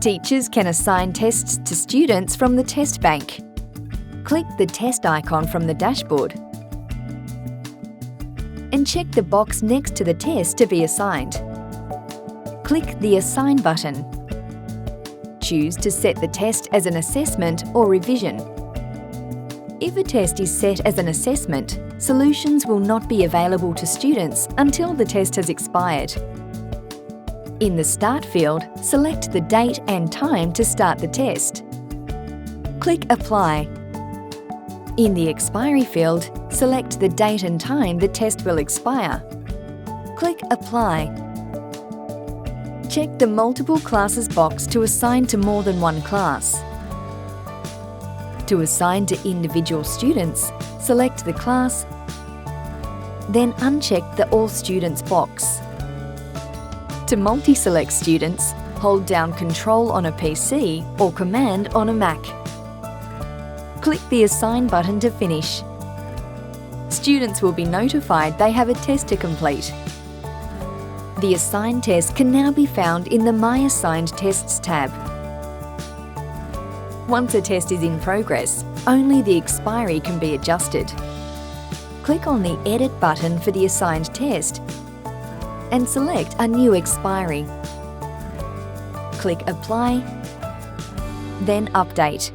Teachers can assign tests to students from the test bank. Click the test icon from the dashboard and check the box next to the test to be assigned. Click the Assign button. Choose to set the test as an assessment or revision. If a test is set as an assessment, solutions will not be available to students until the test has expired. In the Start field, select the date and time to start the test. Click Apply. In the Expiry field, select the date and time the test will expire. Click Apply. Check the Multiple Classes box to assign to more than one class. To assign to individual students, select the class, then uncheck the All Students box. To multi-select students, hold down Control on a PC or Command on a Mac. Click the Assign button to finish. Students will be notified they have a test to complete. The assigned test can now be found in the My Assigned Tests tab. Once a test is in progress, only the expiry can be adjusted. Click on the Edit button for the assigned test and select a new expiry. Click Apply, then Update.